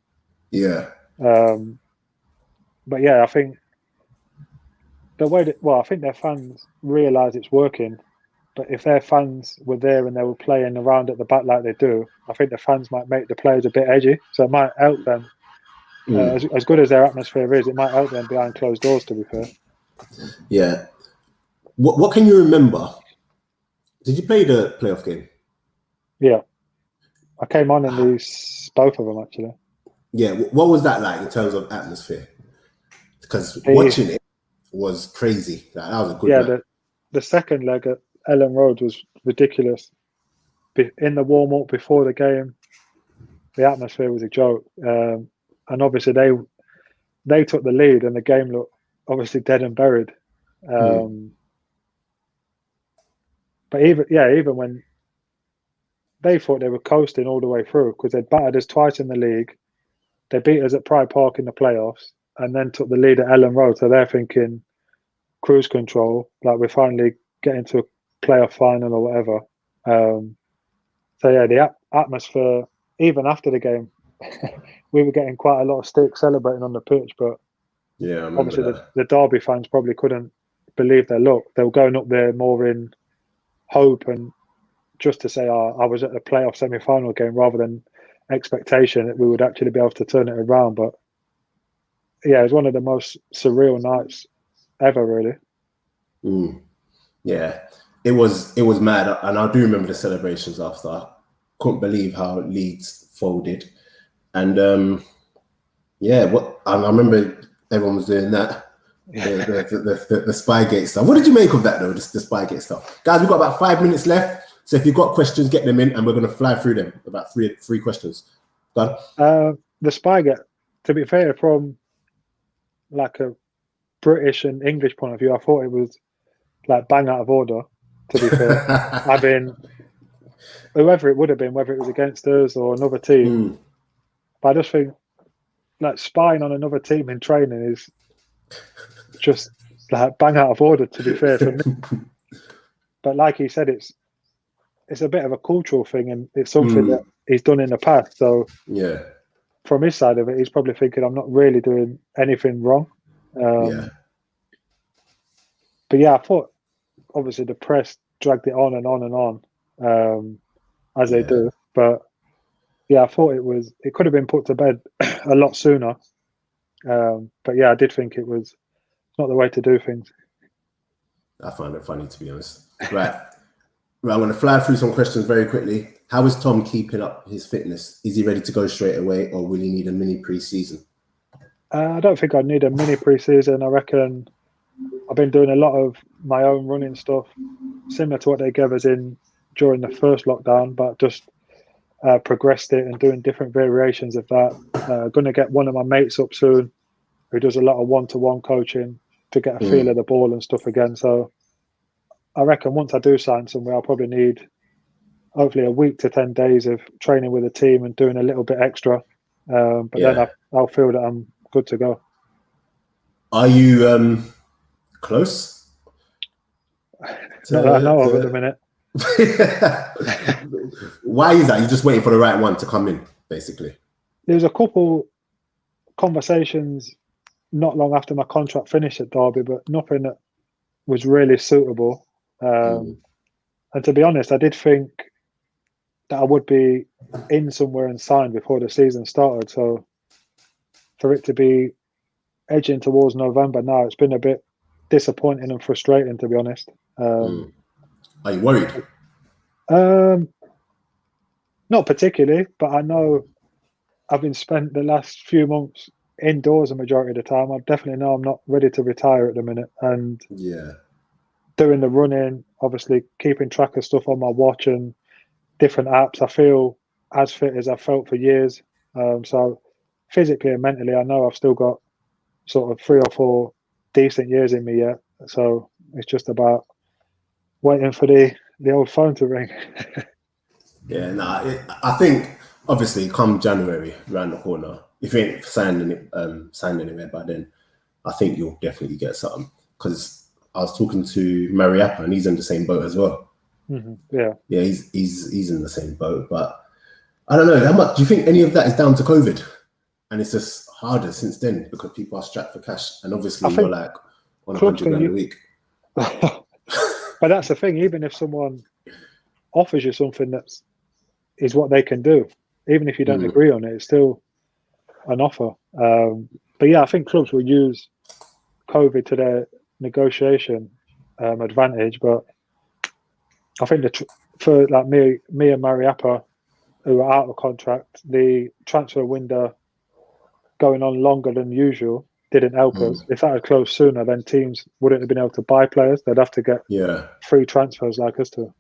Yeah. But yeah, I think I think their fans realise it's working. But if their fans were there and they were playing around at the back like they do, I think the fans might make the players a bit edgy. So it might help them. As good as their atmosphere is, it might help them behind closed doors, to be fair. Yeah. What can you remember? Did you play the playoff game? Yeah. I came on in both of them, actually. Yeah. What was that like in terms of atmosphere? Because watching it was crazy. That was a good night. The second leg at Ellen Road was ridiculous. In the warm-up before the game, the atmosphere was a joke. And obviously they took the lead and the game looked obviously dead and buried. But even when they thought they were coasting all the way through, because they'd battered us twice in the league, they beat us at Pride Park in the playoffs, and then took the lead at Ellen Road. So they're thinking cruise control, like we're finally getting to a playoff final or whatever. So yeah, the atmosphere, even after the game, we were getting quite a lot of sticks celebrating on the pitch. But yeah, obviously the Derby fans probably couldn't believe their luck. They were going up there more in hope and just to say, I was at the playoff semi-final game, rather than expectation that we would actually be able to turn it around. But yeah, it was one of the most surreal nights ever, really. Yeah, it was mad, and I do remember the celebrations after. I couldn't believe how Leeds folded, and I remember everyone was doing that. The Spygate stuff. What did you make of that though? The Spygate stuff, guys. We've got about 5 minutes left. So if you've got questions, get them in, and we're going to fly through them. About three questions. Done. The Spygate, to be fair, from like a British and English point of view, I thought it was like bang out of order. To be fair, I mean, whoever it would have been, whether it was against us or another team, but I just think like spying on another team in training is just like bang out of order. To be fair, for me. But like he said, it's a bit of a cultural thing, and it's something that he's done in the past. So yeah, from his side of it, he's probably thinking, I'm not really doing anything wrong. But yeah, I thought obviously the press dragged it on and on and on, as they do. But yeah, I thought it could have been put to bed a lot sooner. But yeah, I did think it was not the way to do things. I find it funny, to be honest. Right, I'm going to fly through some questions very quickly. How is Tom keeping up his fitness? Is he ready to go straight away, or will he need a mini pre-season? I don't think I'd need a mini pre-season. I reckon I've been doing a lot of my own running stuff, similar to what they gave us during the first lockdown, but just progressed it and doing different variations of that. Going to get one of my mates up soon who does a lot of one-to-one coaching to get a feel of the ball and stuff again. So I reckon once I do sign somewhere, I'll probably need hopefully a week to 10 days of training with a team and doing a little bit extra. But then I'll feel that I'm good to go. Are you close? Not that I know of at the minute. Why is that? You're just waiting for the right one to come in, basically. There's a couple conversations not long after my contract finished at Derby, but nothing that was really suitable. And to be honest, I did think that I would be in somewhere and signed before the season started. So for it to be edging towards November now, it's been a bit disappointing and frustrating, to be honest. Are you worried? Not particularly, but I know I've been spent the last few months indoors a majority of the time. I definitely know I'm not ready to retire at the minute. And doing the running, obviously keeping track of stuff on my watch and different apps, I feel as fit as I've felt for years. So physically and mentally, I know I've still got sort of 3 or 4 decent years in me yet. So it's just about waiting for the old phone to ring. I think obviously come January, around the corner, if you ain't signed anywhere by then, I think you'll definitely get something. Because I was talking to Mariappa, and he's in the same boat as well. Mm-hmm. Yeah, he's in the same boat. But I don't know how much. Do you think any of that is down to COVID? And it's just harder since then because people are strapped for cash, and obviously you're like on $100 a week. But that's the thing. Even if someone offers you something is what they can do, even if you don't agree on it, it's still an offer. But yeah, I think clubs will use COVID to their negotiation advantage. But I think for like me and Mariappa, who are out of contract, the transfer window going on longer than usual didn't help us. If that had closed sooner, then teams wouldn't have been able to buy players. They'd have to get free transfers like us do.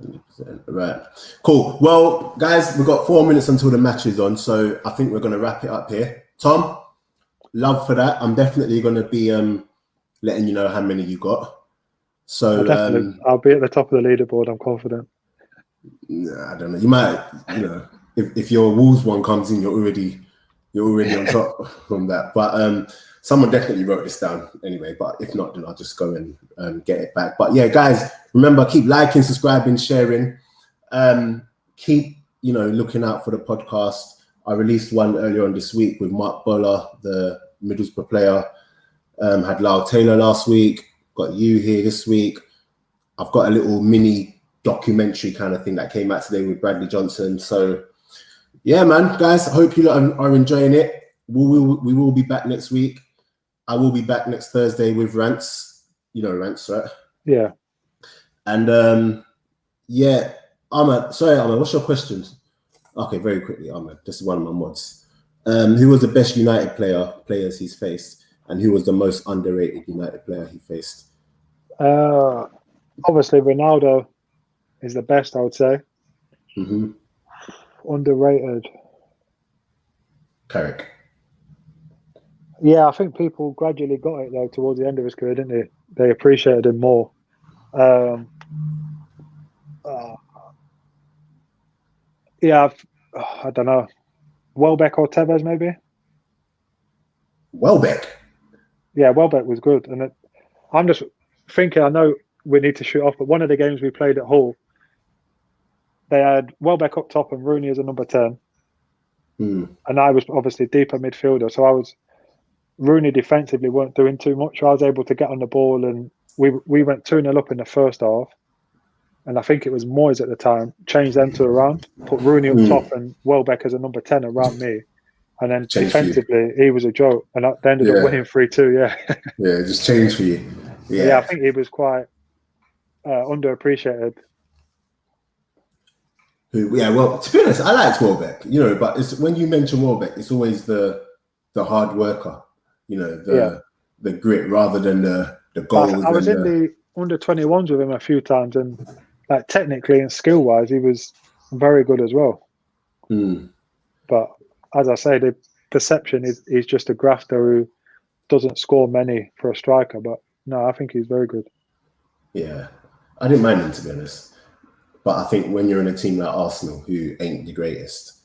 100%. Right. Cool. Well, guys, we've got 4 minutes until the match is on, so I think we're going to wrap it up here. Tom, love for that. I'm definitely going to be letting you know how many you got. So I'll be at the top of the leaderboard. I'm confident. I don't know. You might, if your Wolves one comes in, you're already on top from that. But someone definitely wrote this down anyway. But if not, then I'll just go and get it back. But yeah, guys, remember, keep liking, subscribing, sharing. Keep looking out for the podcast. I released one earlier on this week with Mark Boller, the Middlesbrough player. Had Lyle Taylor last week. Got you here this week. I've got a little mini documentary kind of thing that came out today with Bradley Johnson. So yeah, man, guys, I hope you are enjoying it. We will be back next week. I will be back next Thursday with rants. Rants, right? Yeah. And yeah, Ahmed, what's your questions? Okay, very quickly, Ahmed. This is one of my mods. Who was the best United players he's faced, and who was the most underrated United player he faced? Obviously, Ronaldo is the best, I would say. Mm-hmm. Underrated. Carrick. Yeah, I think people gradually got it though towards the end of his career, didn't they? They appreciated him more. Yeah, I don't know. Welbeck or Tevez, maybe? Welbeck? Yeah, Welbeck was good. And I'm just thinking, I know we need to shoot off, but one of the games we played at Hull, they had Welbeck up top and Rooney as a number 10. And I was obviously deeper midfielder. So Rooney defensively weren't doing too much. So I was able to get on the ball, and we went 2-0 up in the first half. And I think it was Moyes at the time, changed them to around, put Rooney up top and Welbeck as a number 10 around me. And then defensively, he was a joke. And they ended up winning 3-2, yeah. Yeah, just changed for you. Yeah, I think he was quite underappreciated. Well, to be honest, I liked Welbeck, but it's when you mention Welbeck, it's always the hard worker, the grit rather than the goals. I was in the under-21s with him a few times, and like technically and skill-wise, he was very good as well. But as I say, the perception is he's just a grafter who doesn't score many for a striker. But no, I think he's very good. Yeah, I didn't mind him, to be honest. But I think when you're in a team like Arsenal, who ain't the greatest,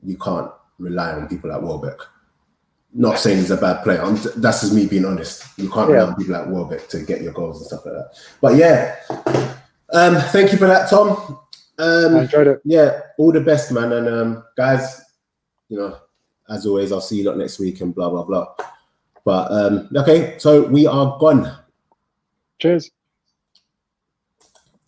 you can't rely on people like Welbeck. Not saying he's a bad player. That's just me being honest. You can't rely on people like Welbeck to get your goals and stuff like that. But yeah, thank you for that, Tom. I enjoyed it. Yeah, all the best, man. And guys, as always, I'll see you lot next week and blah, blah, blah. But okay, so we are gone. Cheers.